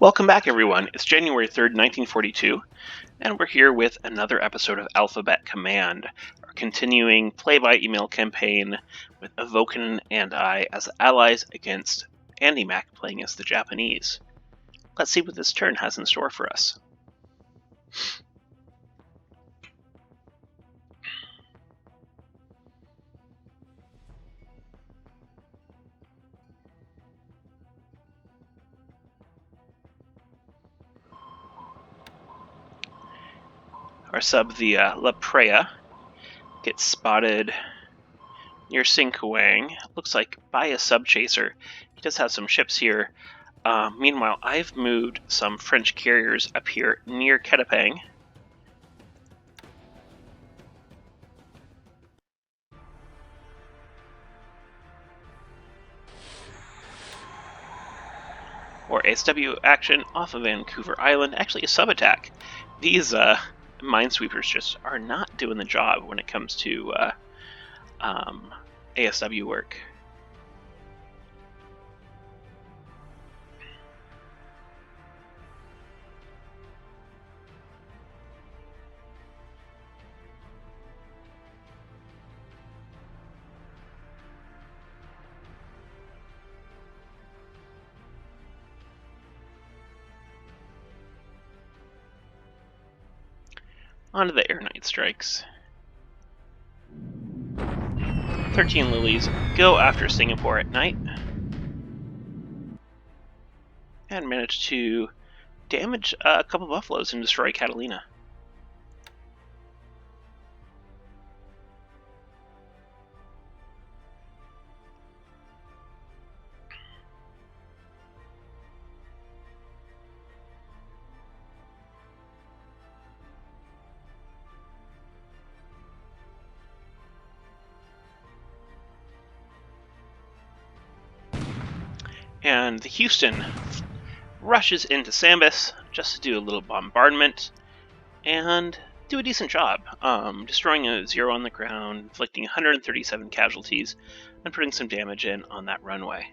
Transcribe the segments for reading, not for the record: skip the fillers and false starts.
Welcome back, everyone. It's January 3rd, 1942, and we're here with another episode of Alphabet Command, our continuing play-by-email campaign with Evoken and I as allies against AndyMac playing as the Japanese. Let's see what this turn has in store for us. Our sub, the La Prea, gets spotted near Sinkuang. Looks like by a sub-chaser. He does have some ships here. Meanwhile, I've moved some French carriers up here near Ketapang. Or ASW action off of Vancouver Island. Actually, a sub-attack. These minesweepers just are not doing the job when it comes to ASW work. Onto the air night strikes. 13 Lilies go after Singapore at night. And manage to damage a couple buffaloes and destroy Catalina. And the Houston rushes into Sambas just to do a little bombardment and do a decent job, destroying a 0 on the ground, inflicting 137 casualties, and putting some damage in on that runway.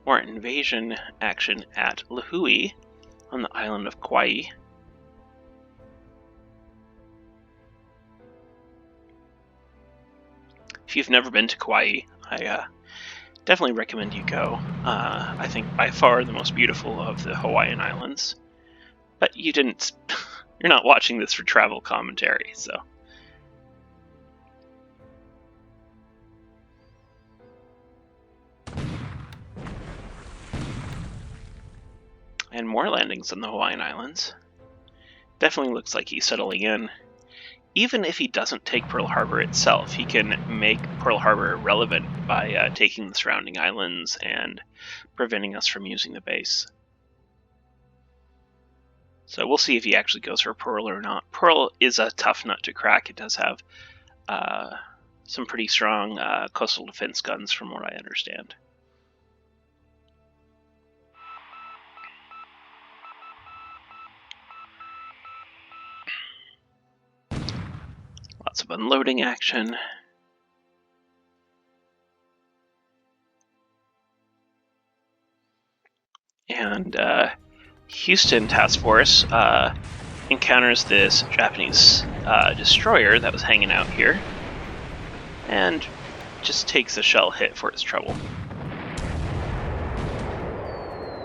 More invasion action at Lahui on the island of Kauai. If you've never been to Kauai, I definitely recommend you go. I think by far the most beautiful of the Hawaiian Islands. But you're not watching this for travel commentary, so. And more landings on the Hawaiian Islands. Definitely looks like he's settling in. Even if he doesn't take Pearl Harbor itself, he can make Pearl Harbor irrelevant by taking the surrounding islands and preventing us from using the base. So we'll see if he actually goes for Pearl or not. Pearl is a tough nut to crack. It does have some pretty strong coastal defense guns from what I understand. Lots of unloading action. And Houston Task Force encounters this Japanese destroyer that was hanging out here and just takes a shell hit for its trouble.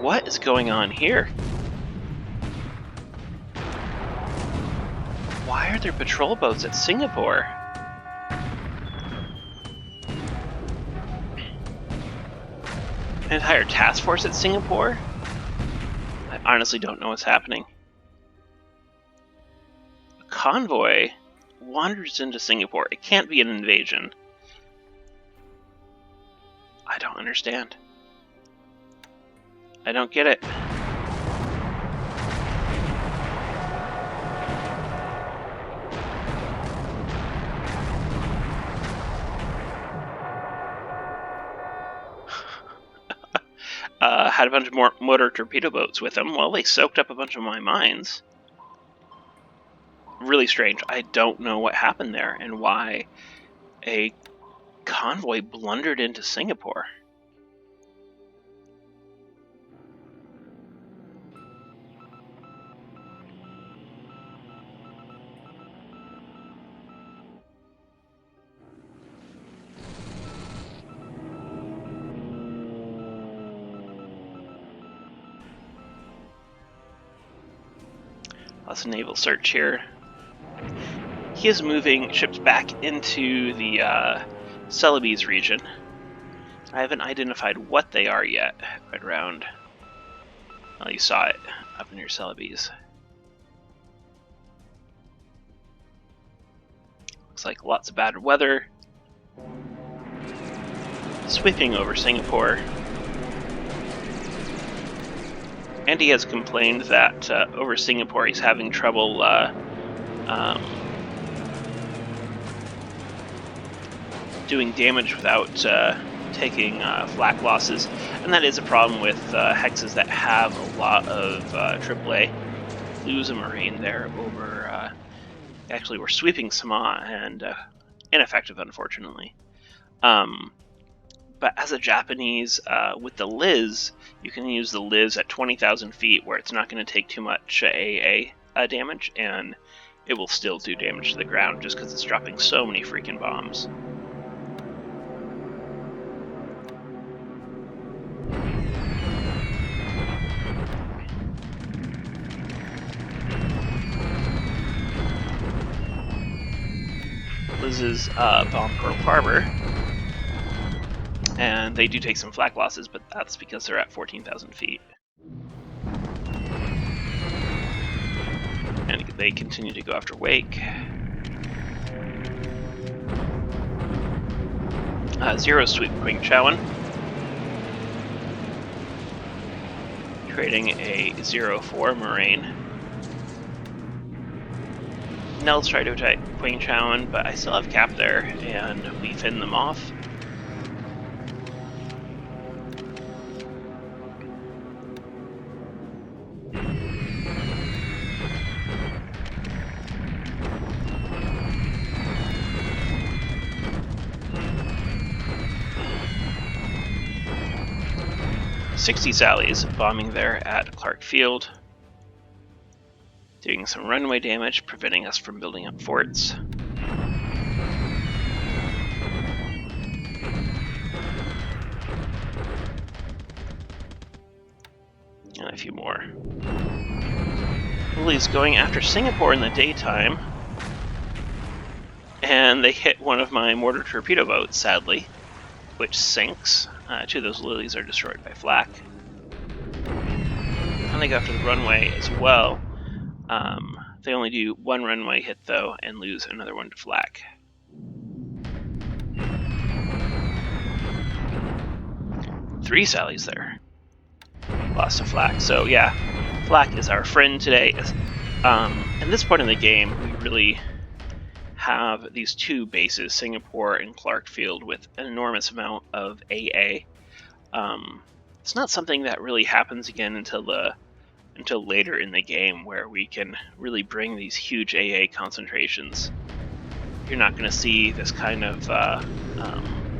What is going on here? Why are there patrol boats at Singapore? An entire task force at Singapore? I honestly don't know what's happening. A convoy wanders into Singapore. It can't be an invasion. I don't understand. I don't get it. Had a bunch of more motor torpedo boats with them. Well, they soaked up a bunch of my mines. really strange. I don't know what happened there and why a convoy blundered into Singapore. Lots of naval search here. He is moving ships back into the Celebes region. I haven't identified what they are yet. Right around. Well, you saw it up near Celebes. Looks like lots of bad weather. Sweeping over Singapore. Andy has complained that over Singapore he's having trouble doing damage without taking flak losses, and that is a problem with hexes that have a lot of AAA. Lose a Marine there over. Actually, we're sweeping Sama and ineffective, unfortunately. But as a Japanese, with the Liz, you can use the Liz at 20,000 feet where it's not going to take too much AA damage, and it will still do damage to the ground just because it's dropping so many freaking bombs. Liz's bomb Pearl Harbor. And they do take some flak losses, but that's because they're at 14,000 feet. And they continue to go after Wake. Zero sweep Queen Chowan. Creating a 0-4 Moraine. Nels try to attack Queen Chowan, but I still have cap there, and we fend them off. "60 Sallies bombing there at Clark Field, doing some runway damage, preventing us from building up forts. And a few more. Lily's going after Singapore in the daytime, and they hit one of my mortar torpedo boats, sadly, which sinks. Two of those Lilies are destroyed by flak. And they go after the runway as well. They only do one runway hit, though, and lose another one to flak. Three Sallies there. Lost to flak. So, yeah, flak is our friend today. At this point in the game, we really have these two bases, Singapore and Clark Field, with an enormous amount of AA. It's not something that really happens again until later in the game, where we can really bring these huge AA concentrations. You're not going to see this kind of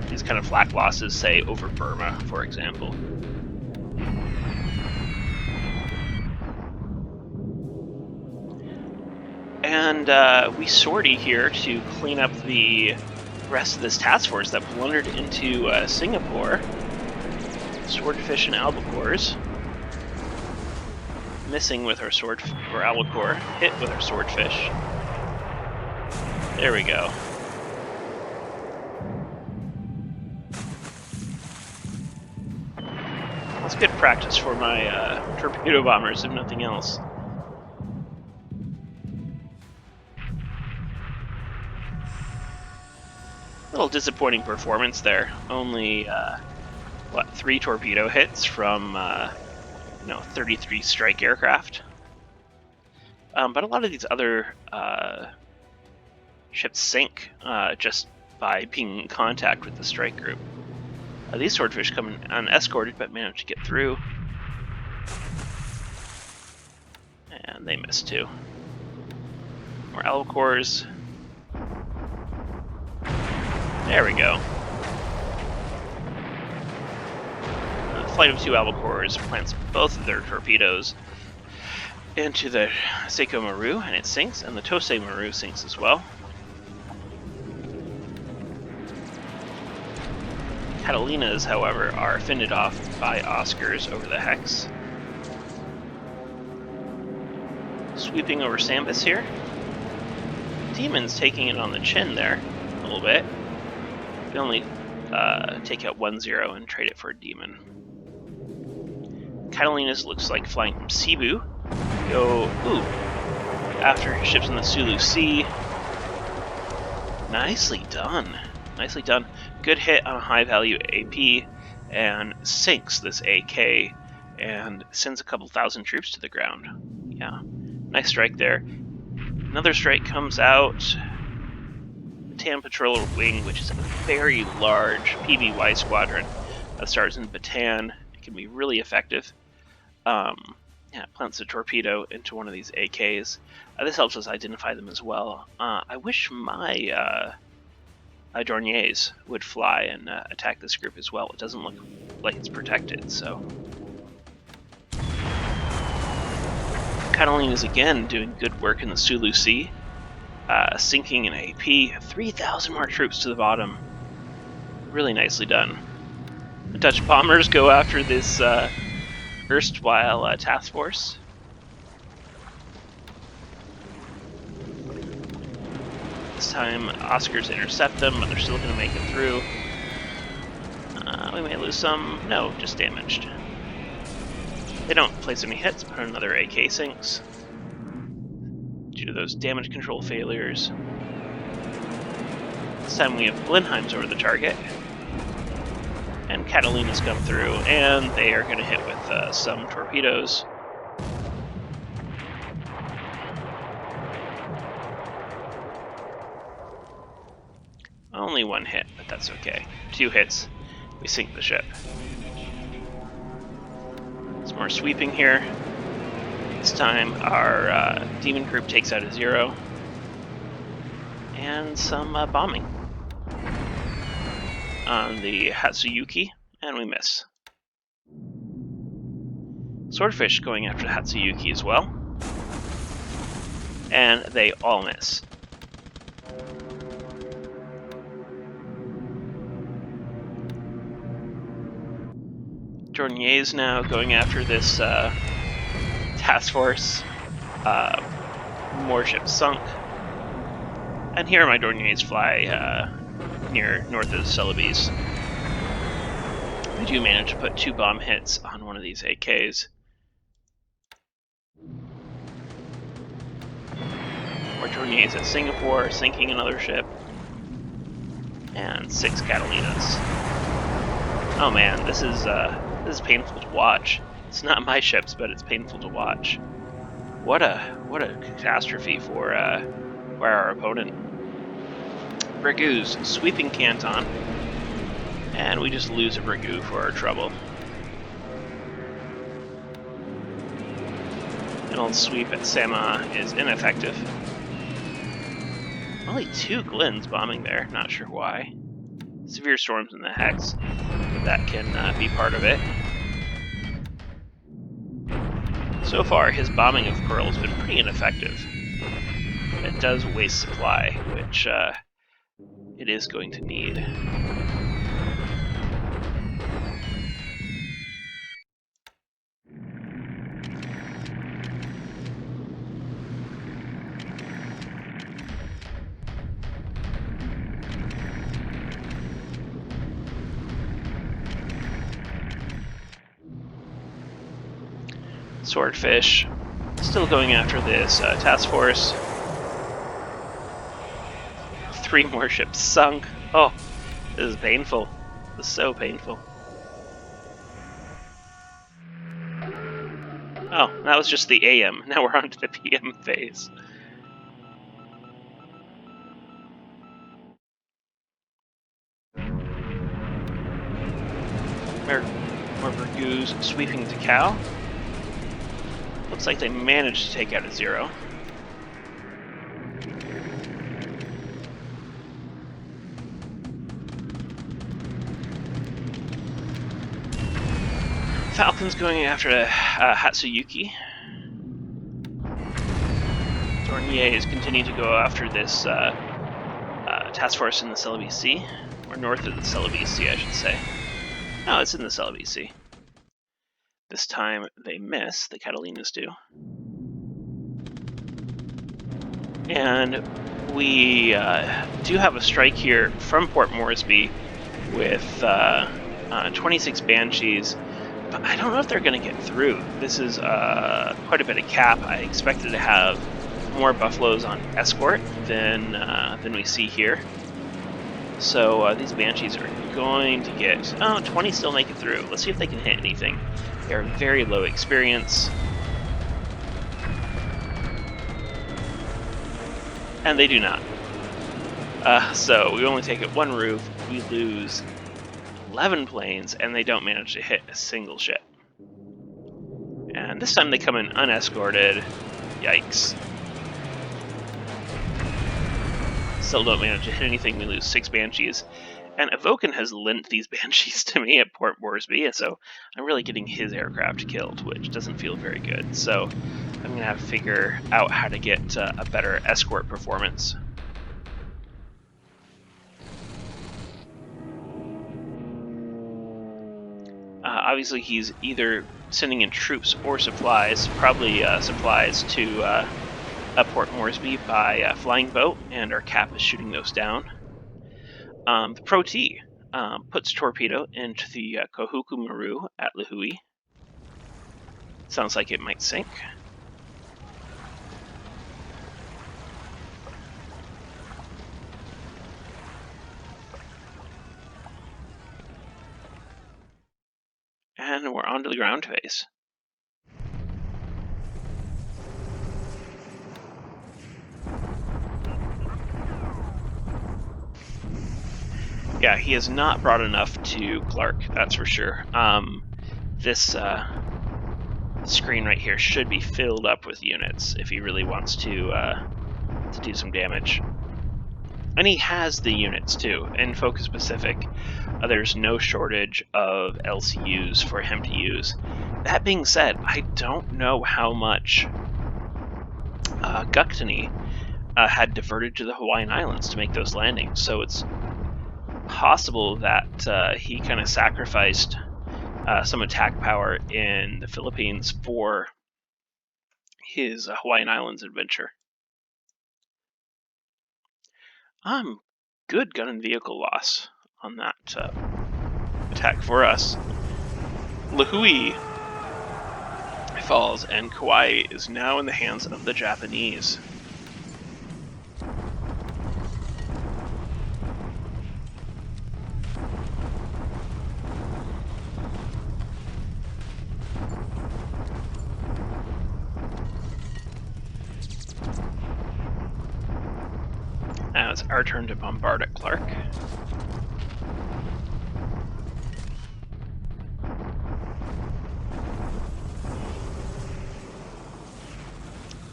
these kind of flak losses, say over Burma, for example. And we sortie here to clean up the rest of this task force that blundered into Singapore. Swordfish and albacores. Missing with our albacore. Hit with our swordfish. There we go. That's good practice for my torpedo bombers, if nothing else. Little disappointing performance there. Only 3 torpedo hits from 33 strike aircraft. But a lot of these other ships sink just by being in contact with the strike group. These swordfish come in unescorted but manage to get through. And they miss too. More Alcors. There we go. The flight of 2 Alcors plants both of their torpedoes into the Seiko Maru, and it sinks, and the Tosei Maru sinks as well. Catalinas, however, are fended off by Oscars over the Hex. Sweeping over Sambus here. Demon's taking it on the chin there a little bit. We can only take out 1-0 and trade it for a Demon. Catalinas looks like flying from Cebu. Go, ooh, after his ships in the Sulu Sea. Nicely done. Nicely done. Good hit on a high value AP and sinks this AK and sends a couple thousand troops to the ground. Yeah, nice strike there. Another strike comes out. Bataan Patroller Wing, which is a very large PBY squadron that starts in Bataan. It can be really effective. Yeah, plants a torpedo into one of these AKs. This helps us identify them as well. I wish my Dorniers would fly and attack this group as well. It doesn't look like it's protected, so. Catalina is again doing good work in the Sulu Sea, sinking an AP, 3,000 more troops to the bottom. Really nicely done. The Dutch bombers go after this erstwhile task force. This time, Oscars intercept them, but they're still going to make it through. We may lose some. No, just damaged. They don't place any hits, but another AK sinks due to those damage control failures. This time we have Blenheims over the target. And Catalinas come through, and they are going to hit with some torpedoes. Only one hit, but that's okay. 2 hits, we sink the ship. Some more sweeping here. This time our demon group takes out a 0. And some bombing on the Hatsuyuki, and we miss. Swordfish going after the Hatsuyuki as well. And they all miss. Dorniers now going after this task force. More ships sunk. And here my Dorniers fly near north of the Celebes. We do manage to put 2 bomb hits on one of these AKs. More Dorniers at Singapore, sinking another ship. And 6 Catalinas. Oh man, this is painful to watch. It's not my ships, but it's painful to watch. What a catastrophe for our opponent. Bregu's sweeping Canton, and we just lose a Bregu for our trouble. An old sweep at Sama is ineffective. Only 2 Glens bombing there, not sure why. Severe storms in the Hex, but that can be part of it. So far, his bombing of Pearl has been pretty ineffective. It does waste supply, which it is going to need. Swordfish still going after this task force. 3 more ships sunk. Oh, this is painful. This is so painful. Oh, that was just the AM. Now we're on to the PM phase. More Bregu's sweeping to Cal. Looks like they managed to take out a 0. Falcon's going after Hatsuyuki. Dornier is continuing to go after this task force in the Celebi Sea, or north of the Celebi Sea, I should say. No, it's in the Celebi Sea. This time they miss, the Catalinas do. And we do have a strike here from Port Moresby with 26 Banshees, but I don't know if they're going to get through. This is quite a bit of cap. I expected to have more Buffaloes on escort than we see here. So these Banshees are going to get... Oh, 20 still make it through. Let's see if they can hit anything. They're very low experience. And they do not. So we only take it one roof, we lose 11 planes, and they don't manage to hit a single ship. And this time they come in unescorted. Yikes. Still don't manage to hit anything, we lose 6 Banshees. And Evoken has lent these Banshees to me at Port Moresby, so I'm really getting his aircraft killed, which doesn't feel very good. So I'm going to have to figure out how to get a better escort performance. Obviously, he's either sending in troops or supplies, probably supplies to Port Moresby by flying boat, and our cap is shooting those down. The Pro-T puts torpedo into the Kohuku Maru at Lihui. Sounds like it might sink. And we're on to the ground phase. Yeah, he has not brought enough to Clark, that's for sure. This screen right here should be filled up with units if he really wants to do some damage. And he has the units too. In Focus Pacific, there's no shortage of LCUs for him to use. That being said, I don't know how much Guktany had diverted to the Hawaiian Islands to make those landings, so it's possible that he kind of sacrificed some attack power in the Philippines for his Hawaiian Islands adventure. Good gun and vehicle loss on that attack for us. Lihui falls, and Kauai is now in the hands of the Japanese. Now it's our turn to bombard at Clark.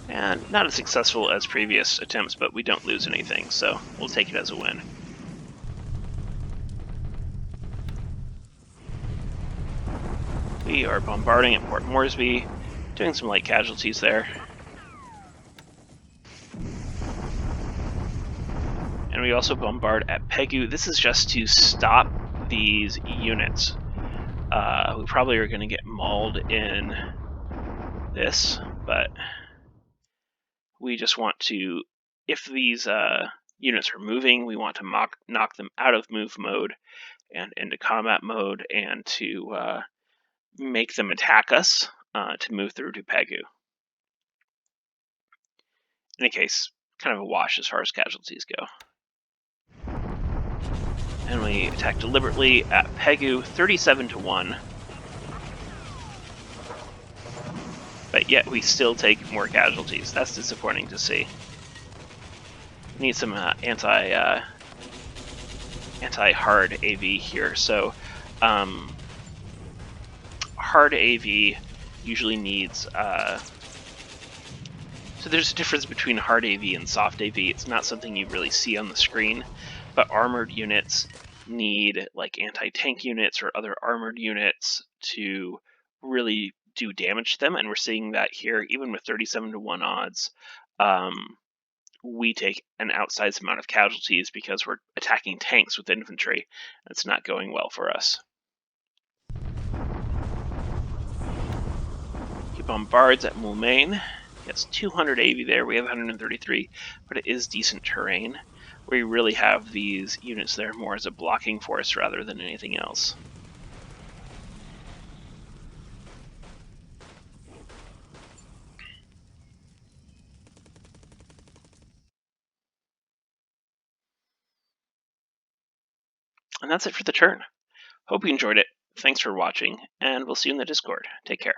And not as successful as previous attempts, but we don't lose anything, so we'll take it as a win. We are bombarding at Port Moresby, doing some light casualties there. And we also bombard at Pegu. This is just to stop these units. We probably are going to get mauled in this, but we just want to, if these units are moving, we want to knock them out of move mode and into combat mode, and to make them attack us to move through to Pegu. In any case, kind of a wash as far as casualties go. And we attack deliberately at Pegu, 37-1. But yet we still take more casualties. That's disappointing to see. Need some anti-hard AV here. So hard AV usually needs... So there's a difference between hard AV and soft AV. It's not something you really see on the screen, but armored units need like anti-tank units or other armored units to really do damage to them, and we're seeing that here, even with 37-1 odds. We take an outsized amount of casualties because we're attacking tanks with infantry. It's not going well for us. He bombards at Moulmein. He has 200 AV there. We have 133, but it is decent terrain. We really have these units there more as a blocking force rather than anything else. And that's it for the turn. Hope you enjoyed it. Thanks for watching, and we'll see you in the Discord. Take care.